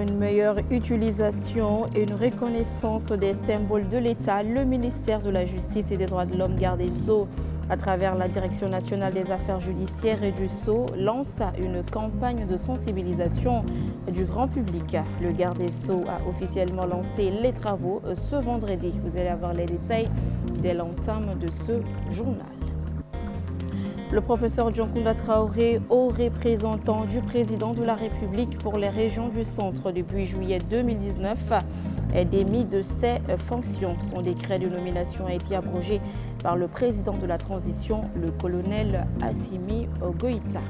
une meilleure utilisation et une reconnaissance des symboles de l'État, le ministère de la Justice et des Droits de l'Homme, garde des Sceaux, à travers la Direction nationale des affaires judiciaires et du Sceau, lance une campagne de sensibilisation du grand public. Le garde des Sceaux a officiellement lancé les travaux ce vendredi. Vous allez avoir les détails dès l'entame de ce journal. Le professeur Dioncounda Traoré, haut représentant du président de la République pour les régions du centre depuis juillet 2019, est démis de ses fonctions. Son décret de nomination a été abrogé par le président de la transition, le colonel Assimi Goïta.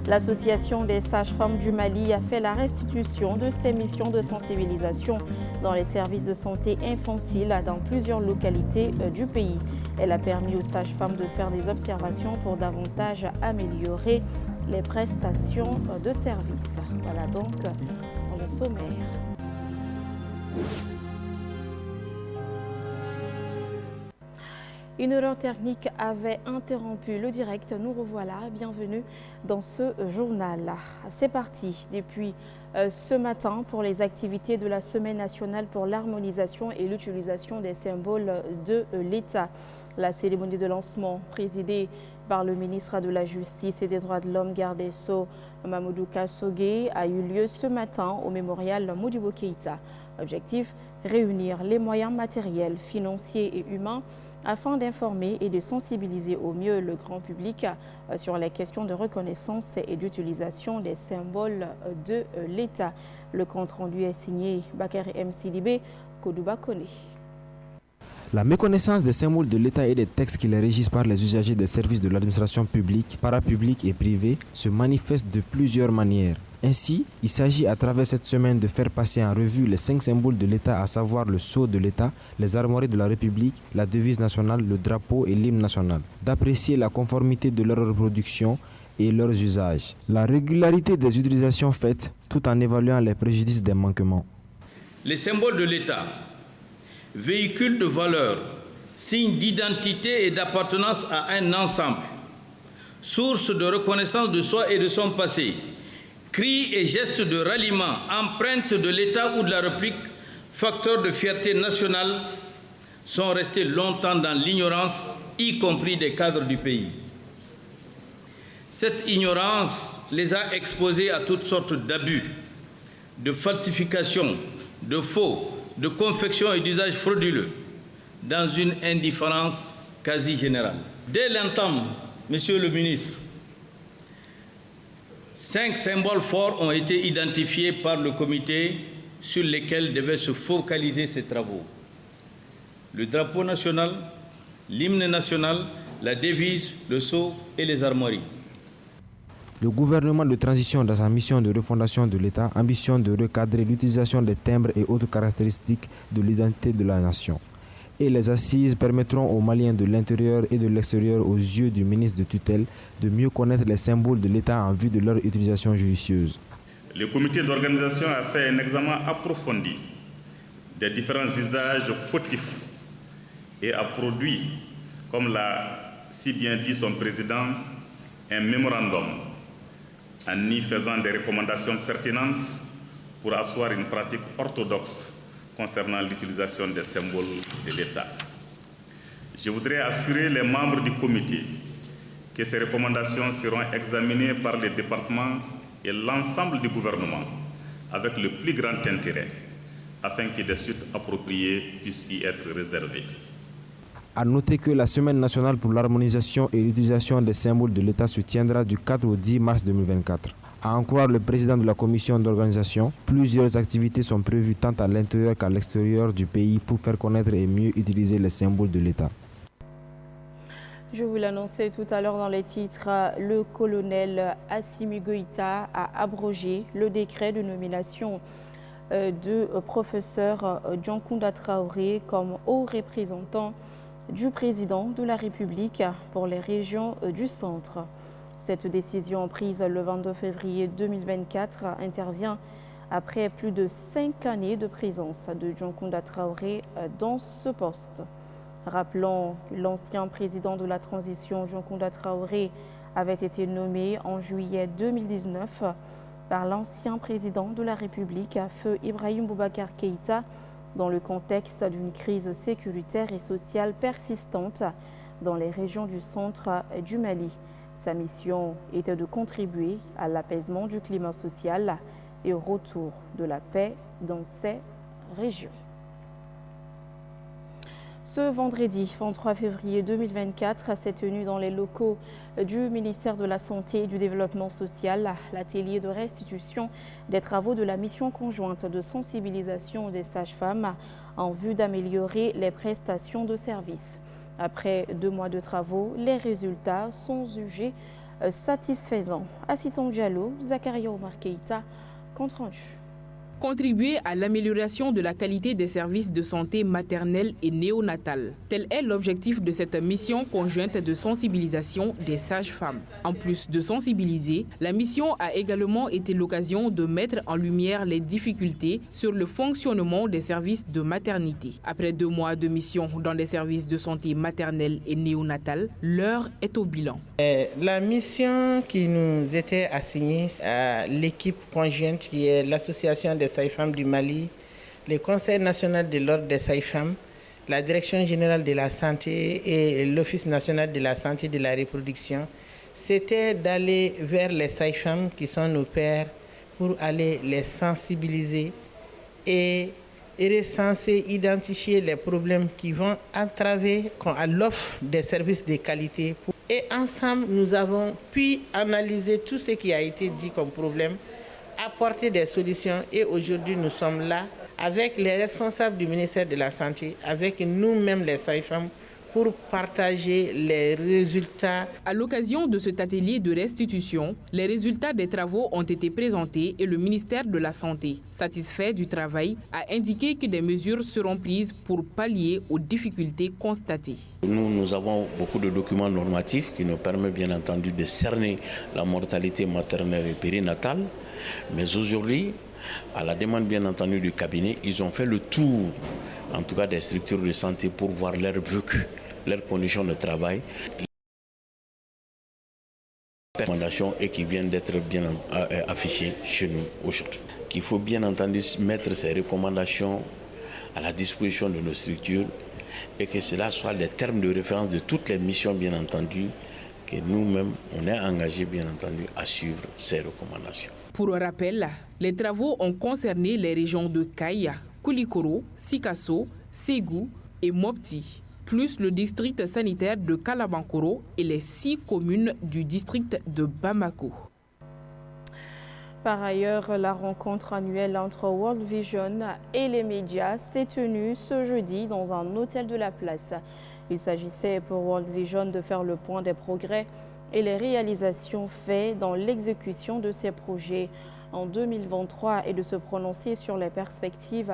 L'Association des sages-femmes du Mali a fait la restitution de ses missions de sensibilisation dans les services de santé infantile dans plusieurs localités du pays. Elle a permis aux sages-femmes de faire des observations pour davantage améliorer les prestations de services. Voilà donc pour le sommaire. Une erreur technique avait interrompu le direct. Nous revoilà. Bienvenue dans ce journal. C'est parti. Depuis ce matin pour les activités de la Semaine nationale pour l'harmonisation et l'utilisation des symboles de l'État. La cérémonie de lancement présidée par le ministre de la Justice et des Droits de l'Homme, garde des Sceaux, Mamadou Kassogué, a eu lieu ce matin au mémorial Modibo Keïta. Objectif, réunir les moyens matériels, financiers et humains afin d'informer et de sensibiliser au mieux le grand public sur les questions de reconnaissance et d'utilisation des symboles de l'État. Le compte-rendu est signé Bakary M. Sidibé, Kodouba Kone. La méconnaissance des symboles de l'État et des textes qui les régissent par les usagers des services de l'administration publique, parapublique et privée se manifeste de plusieurs manières. Ainsi, il s'agit à travers cette semaine de faire passer en revue les 5 symboles de l'État, à savoir le sceau de l'État, les armoiries de la République, la devise nationale, le drapeau et l'hymne national, d'apprécier la conformité de leur reproduction et leurs usages, la régularité des utilisations faites tout en évaluant les préjudices des manquements. Les symboles de l'État, véhicules de valeurs, signes d'identité et d'appartenance à un ensemble, source de reconnaissance de soi et de son passé, cris et gestes de ralliement, empreintes de l'État ou de la République, facteurs de fierté nationale, sont restés longtemps dans l'ignorance, y compris des cadres du pays. Cette ignorance les a exposés à toutes sortes d'abus, de falsifications, de faux, de confection et d'usage frauduleux, dans une indifférence quasi générale. Dès l'entame, Monsieur le ministre, 5 symboles forts ont été identifiés par le comité sur lesquels devaient se focaliser ces travaux. Le drapeau national, l'hymne national, la devise, le sceau et les armoiries. Le gouvernement de transition, dans sa mission de refondation de l'État, ambitionne de recadrer l'utilisation des timbres et autres caractéristiques de l'identité de la nation. Et les assises permettront aux Maliens de l'intérieur et de l'extérieur, aux yeux du ministre de tutelle, de mieux connaître les symboles de l'État en vue de leur utilisation judicieuse. Le comité d'organisation a fait un examen approfondi des différents usages fautifs et a produit, comme l'a si bien dit son président, un mémorandum en y faisant des recommandations pertinentes pour asseoir une pratique orthodoxe concernant l'utilisation des symboles de l'État. Je voudrais assurer les membres du comité que ces recommandations seront examinées par les départements et l'ensemble du gouvernement avec le plus grand intérêt, afin que des suites appropriées puissent y être réservées. À noter que la Semaine nationale pour l'harmonisation et l'utilisation des symboles de l'État se tiendra du 4 au 10 mars 2024. À en croire le président de la commission d'organisation, plusieurs activités sont prévues tant à l'intérieur qu'à l'extérieur du pays pour faire connaître et mieux utiliser les symboles de l'État. Je vous l'annonçais tout à l'heure dans les titres, le colonel Assimi Goïta a abrogé le décret de nomination de professeur Dioncounda Traoré comme haut représentant du président de la République pour les régions du centre. Cette décision prise le 22 février 2024 intervient après plus de 5 années de présence de Dioncounda Traoré dans ce poste. Rappelons, l'ancien président de la transition, Dioncounda Traoré, avait été nommé en juillet 2019 par l'ancien président de la République, feu Ibrahim Boubacar Keïta, dans le contexte d'une crise sécuritaire et sociale persistante dans les régions du centre du Mali. Sa mission était de contribuer à l'apaisement du climat social et au retour de la paix dans ces régions. Ce vendredi 23 février 2024 s'est tenu dans les locaux du ministère de la Santé et du Développement social l'atelier de restitution des travaux de la mission conjointe de sensibilisation des sages-femmes en vue d'améliorer les prestations de services. Après 2 mois de travaux, les résultats sont jugés satisfaisants. Assitons Diallo, Zakaria Omar Keïta, compte rendu. Contribuer à l'amélioration de la qualité des services de santé maternelle et néonatale. Tel est l'objectif de cette mission conjointe de sensibilisation des sages-femmes. En plus de sensibiliser, la mission a également été l'occasion de mettre en lumière les difficultés sur le fonctionnement des services de maternité. Après 2 mois de mission dans les services de santé maternelle et néonatale, l'heure est au bilan. La mission qui nous était assignée à l'équipe conjointe qui est l'association des sages-femmes du Mali, le Conseil national de l'ordre des sages-femmes, la Direction générale de la santé et l'Office national de la santé et de la reproduction, c'était d'aller vers les sages-femmes qui sont nos pairs pour aller les sensibiliser et recenser, identifier les problèmes qui vont entraver à l'offre des services de qualité. Et ensemble, nous avons pu analyser tout ce qui a été dit comme problème, apporter des solutions et aujourd'hui nous sommes là avec les responsables du ministère de la Santé, avec nous-mêmes les sages-femmes pour partager les résultats. À l'occasion de cet atelier de restitution, les résultats des travaux ont été présentés et le ministère de la Santé, satisfait du travail, a indiqué que des mesures seront prises pour pallier aux difficultés constatées. Nous avons beaucoup de documents normatifs qui nous permettent bien entendu de cerner la mortalité maternelle et périnatale. Mais aujourd'hui, à la demande bien entendu du cabinet, ils ont fait le tour, en tout cas des structures de santé, pour voir leur vécu, leurs conditions de travail, les recommandations et qui viennent d'être bien affichées chez nous aujourd'hui. Qu'il faut bien entendu mettre ces recommandations à la disposition de nos structures et que cela soit les termes de référence de toutes les missions bien entendu, que nous-mêmes, on est engagés bien entendu à suivre ces recommandations. Pour rappel, les travaux ont concerné les régions de Kaya, Koulikoro, Sikasso, Ségou et Mopti, plus le district sanitaire de Kalabankoro et les 6 communes du district de Bamako. Par ailleurs, la rencontre annuelle entre World Vision et les médias s'est tenue ce jeudi dans un hôtel de la place. Il s'agissait pour World Vision de faire le point des progrès et les réalisations faites dans l'exécution de ces projets en 2023 et de se prononcer sur les perspectives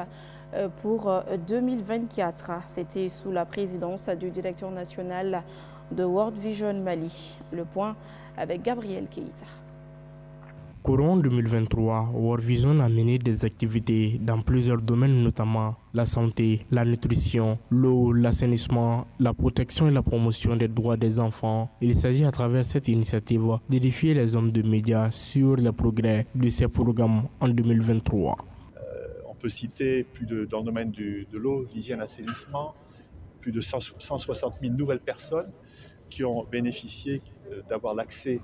pour 2024. C'était sous la présidence du directeur national de World Vision Mali. Le point avec Gabriel Keïta. Courant 2023, World Vision a mené des activités dans plusieurs domaines, notamment la santé, la nutrition, l'eau, l'assainissement, la protection et la promotion des droits des enfants. Il s'agit à travers cette initiative d'édifier les hommes de médias sur les progrès de ces programmes en 2023. On peut citer dans le domaine de l'eau, l'hygiène, l'assainissement, plus de 160 000 nouvelles personnes qui ont bénéficié d'avoir l'accès,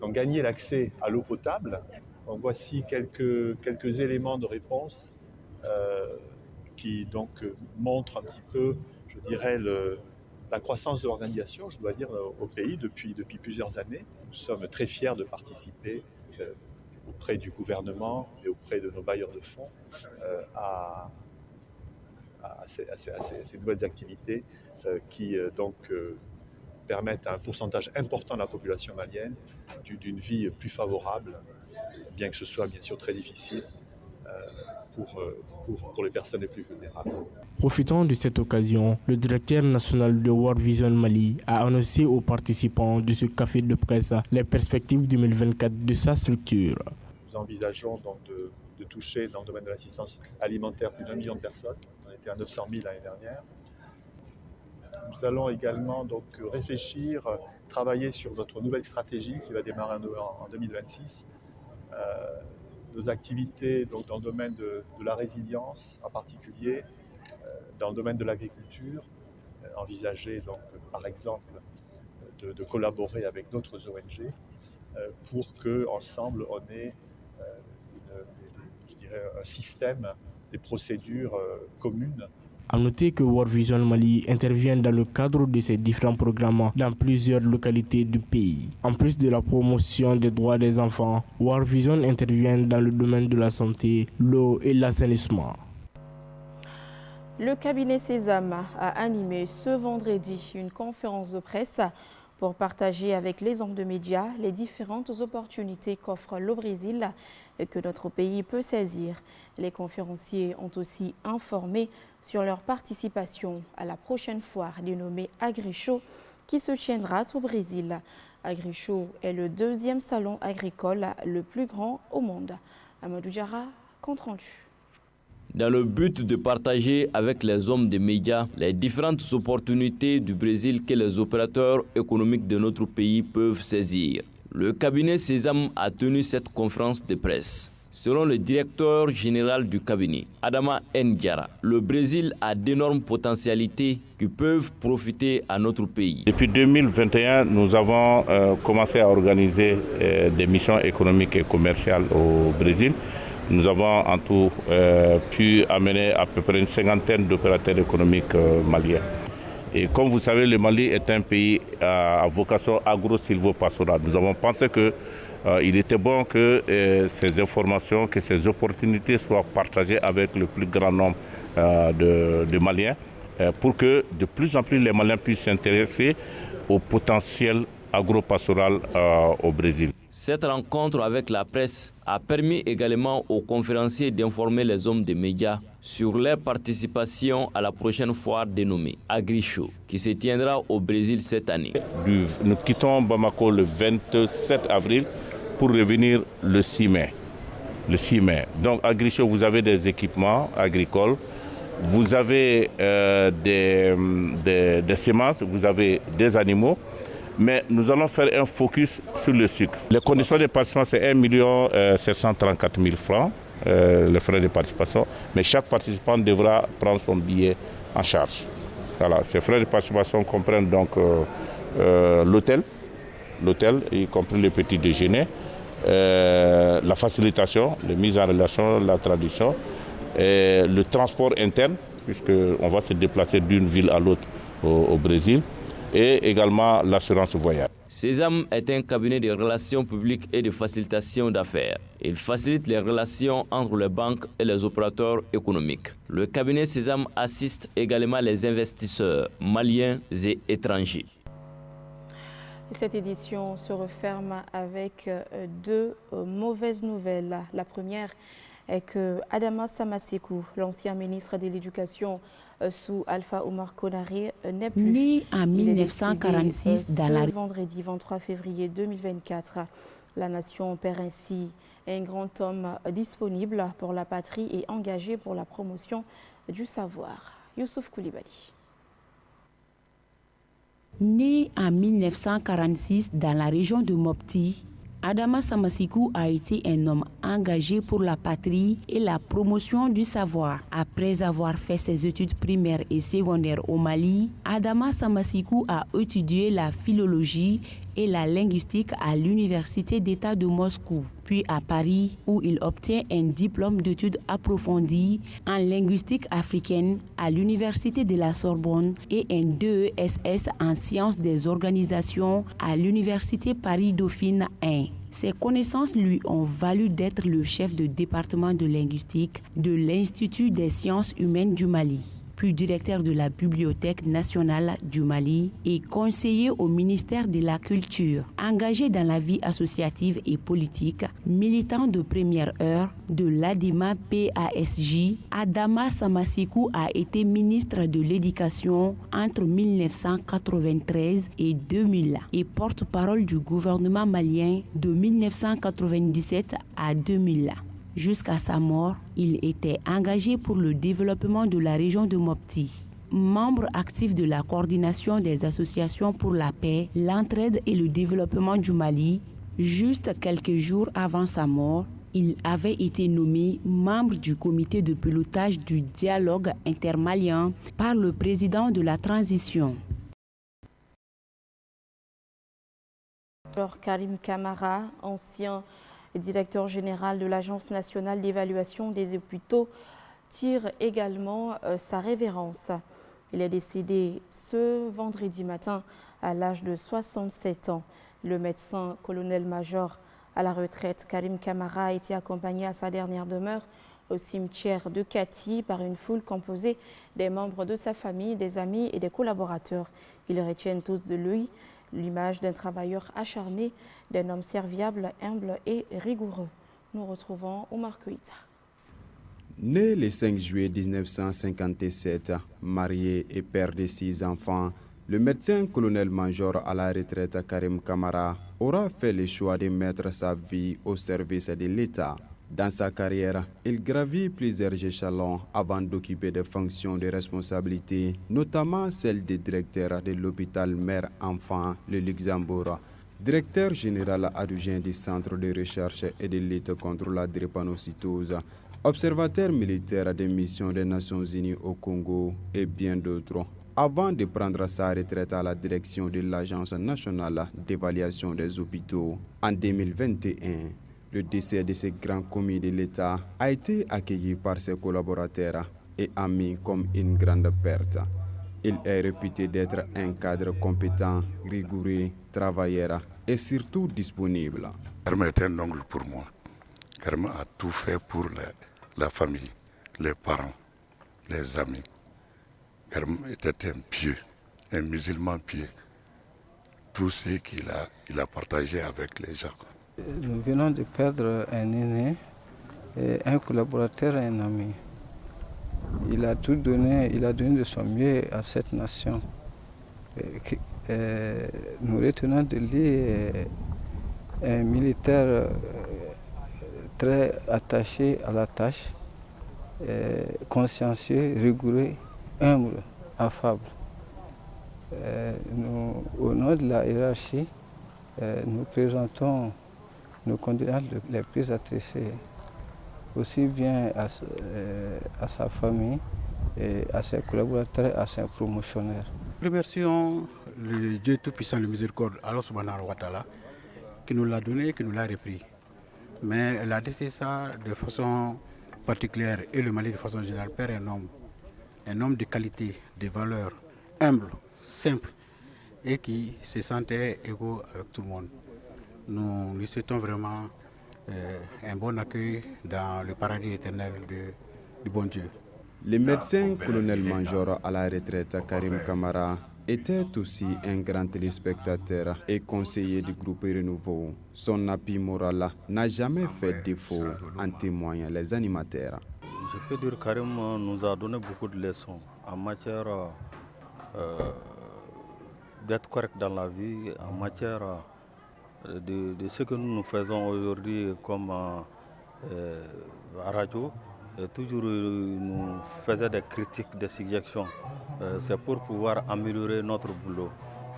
ont gagné l'accès à l'eau potable. Donc voici quelques éléments de réponse qui donc montrent un petit peu, je dirais, la croissance de l'organisation, je dois dire, au pays depuis plusieurs années. Nous sommes très fiers de participer auprès du gouvernement et auprès de nos bailleurs de fonds à ces nouvelles activités qui permettent à un pourcentage important de la population malienne d'une vie plus favorable, bien que ce soit bien sûr très difficile pour les personnes les plus vulnérables. Profitant de cette occasion, le directeur national de World Vision Mali a annoncé aux participants de ce café de presse les perspectives 2024 de sa structure. Nous envisageons donc de toucher dans le domaine de l'assistance alimentaire plus d'1 million de personnes. On était à 900 000 l'année dernière. Nous allons également donc réfléchir, travailler sur notre nouvelle stratégie qui va démarrer en 2026 nos activités donc, dans le domaine de la résilience en particulier, dans le domaine de l'agriculture, envisager donc, par exemple de collaborer avec d'autres ONG pour qu'ensemble on ait un système, des procédures communes. A noter que World Vision Mali intervient dans le cadre de ces différents programmes dans plusieurs localités du pays. En plus de la promotion des droits des enfants, World Vision intervient dans le domaine de la santé, l'eau et l'assainissement. Le cabinet Sésame a animé ce vendredi une conférence de presse pour partager avec les hommes de médias les différentes opportunités qu'offre le Brésil et que notre pays peut saisir. Les conférenciers ont aussi informé sur leur participation à la prochaine foire dénommée Agrishow qui se tiendra au Brésil. Agrishow est le deuxième salon agricole le plus grand au monde. Amadou Diarra, compte rendu. Dans le but de partager avec les hommes des médias les différentes opportunités du Brésil que les opérateurs économiques de notre pays peuvent saisir, le cabinet Sésame a tenu cette conférence de presse. Selon le directeur général du cabinet, Adama Ndiara, le Brésil a d'énormes potentialités qui peuvent profiter à notre pays. Depuis 2021, nous avons commencé à organiser des missions économiques et commerciales au Brésil. Nous avons en tout pu amener à peu près une cinquantaine d'opérateurs économiques maliens. Et comme vous savez, le Mali est un pays à vocation agro-silvopastorale. Nous avons pensé qu'il était bon que ces informations, que ces opportunités soient partagées avec le plus grand nombre de Maliens pour que de plus en plus les Maliens puissent s'intéresser au potentiel agro-pastoral au Brésil. Cette rencontre avec la presse a permis également aux conférenciers d'informer les hommes des médias sur leur participation à la prochaine foire dénommée Agrishow, qui se tiendra au Brésil cette année. Nous quittons Bamako le 27 avril pour revenir le 6 mai. Le 6 mai. Donc Agrishow, vous avez des équipements agricoles, vous avez des semences, vous avez des animaux. Mais nous allons faire un focus sur le sucre. Les conditions de participation, c'est 1 734 000 francs, les frais de participation. Mais chaque participant devra prendre son billet en charge. Voilà, ces frais de participation comprennent donc l'hôtel, y compris le petit déjeuner, la facilitation, la mise en relation, la traduction, le transport interne, puisqu'on va se déplacer d'une ville à l'autre au Brésil, et également l'assurance voyage. Sésame est un cabinet de relations publiques et de facilitation d'affaires. Il facilite les relations entre les banques et les opérateurs économiques. Le cabinet Sésame assiste également les investisseurs maliens et étrangers. Cette édition se referme avec deux mauvaises nouvelles. La première est que Adama Samasekou, l'ancien ministre de l'Éducation sous Alpha Oumar Konaré, n'est plus. Né en 1946 dans la... Vendredi 23 février 2024, la nation perd ainsi un grand homme disponible pour la patrie et engagé pour la promotion du savoir. Youssouf Koulibaly. Né en 1946 dans la région de Mopti, Adama Samasekou a été un homme engagé pour la patrie et la promotion du savoir. Après avoir fait ses études primaires et secondaires au Mali, Adama Samasekou a étudié la philologie et la linguistique à l'Université d'État de Moscou, puis à Paris où il obtient un diplôme d'études approfondies en linguistique africaine à l'Université de la Sorbonne et un DESS en sciences des organisations à l'Université Paris-Dauphine 1. Ses connaissances lui ont valu d'être le chef de département de linguistique de l'Institut des sciences humaines du Mali, puis directeur de la Bibliothèque nationale du Mali et conseiller au ministère de la Culture. Engagé dans la vie associative et politique, militant de première heure de l'ADIMA PASJ, Adama Samasekou a été ministre de l'Éducation entre 1993 et 2000 et porte-parole du gouvernement malien de 1997 à 2000. Jusqu'à sa mort, il était engagé pour le développement de la région de Mopti. Membre actif de la coordination des associations pour la paix, l'entraide et le développement du Mali, Juste quelques jours avant sa mort, il avait été nommé membre du comité de pilotage du dialogue intermalien par le président de la transition. Karim Camara, ancien directeur général de l'Agence nationale d'évaluation des hôpitaux, tire également sa révérence. Il est décédé ce vendredi matin à l'âge de 67 ans. Le médecin colonel-major à la retraite Karim Camara a été accompagné à sa dernière demeure au cimetière de Kati par une foule composée des membres de sa famille, des amis et des collaborateurs. Ils retiennent tous de lui l'image d'un travailleur acharné, d'un homme serviable, humble et rigoureux. Nous retrouvons Omar Koïta. Né le 5 juillet 1957, marié et père de 6 enfants, le médecin colonel-major à la retraite Karim Camara aura fait le choix de mettre sa vie au service de l'État. Dans sa carrière, il gravit plusieurs échelons avant d'occuper des fonctions de responsabilité, notamment celle de directeur de l'hôpital Mère-Enfant, le Luxembourg, directeur général adjoint du Centre de recherche et de lutte contre la drépanocytose, observateur militaire des missions des Nations Unies au Congo et bien d'autres, avant de prendre sa retraite à la direction de l'Agence nationale d'évaluation des hôpitaux. En 2021, le décès de ce grand commis de l'État a été accueilli par ses collaborateurs et amis comme une grande perte. Il est réputé d'être un cadre compétent, rigoureux, travailleur et surtout disponible. Karim est un oncle pour moi. Karim a tout fait pour la famille, les parents, les amis. Karim était un pieux, un musulman pieux. Tout ce qu'il a partagé avec les gens. Nous venons de perdre un aîné, un collaborateur et un ami. Il a tout donné, il a donné de son mieux à cette nation. Nous retenons de lui un militaire très attaché à la tâche, consciencieux, rigoureux, humble, affable. Au nom de la hiérarchie, nous présentons nos condoléances les plus attristées, aussi bien à sa famille, et à ses collaborateurs et à ses promotionnaires. Remercions le Dieu Tout-Puissant, le Miséricorde, Allah Subhanahu wa Ta'ala, qui nous l'a donné, qui nous l'a repris. Mais elle a décidé ça de façon particulière, et le Mali de façon générale perd un homme de qualité, de valeur, humble, simple, et qui se sentait égaux avec tout le monde. Nous lui souhaitons vraiment un bon accueil dans le paradis éternel du bon Dieu. Le médecin colonel-major à la retraite Karim Camara était aussi un grand téléspectateur et conseiller du groupe Renouveau. Son appui moral n'a jamais fait défaut, en témoignent les animateurs. Je peux dire que Karim nous a donné beaucoup de leçons en matière d'être correct dans la vie, en matière de ce que nous faisons aujourd'hui comme à radio. Toujours nous faisait des critiques, des suggestions. C'est pour pouvoir améliorer notre boulot.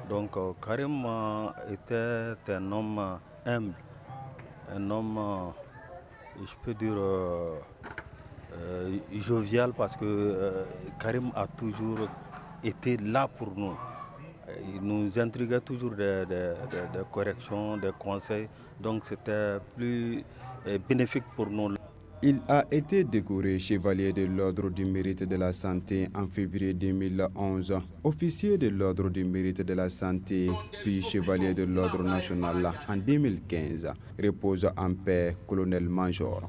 Donc Karim était un homme humble, un homme, je peux dire, jovial, parce que Karim a toujours été là pour nous. Il nous intriguait toujours des corrections, des conseils, donc c'était plus bénéfique pour nous. Il a été décoré chevalier de l'Ordre du Mérite de la Santé en février 2011, officier de l'Ordre du Mérite de la Santé, puis chevalier de l'Ordre national en 2015. Repose en paix, colonel-major.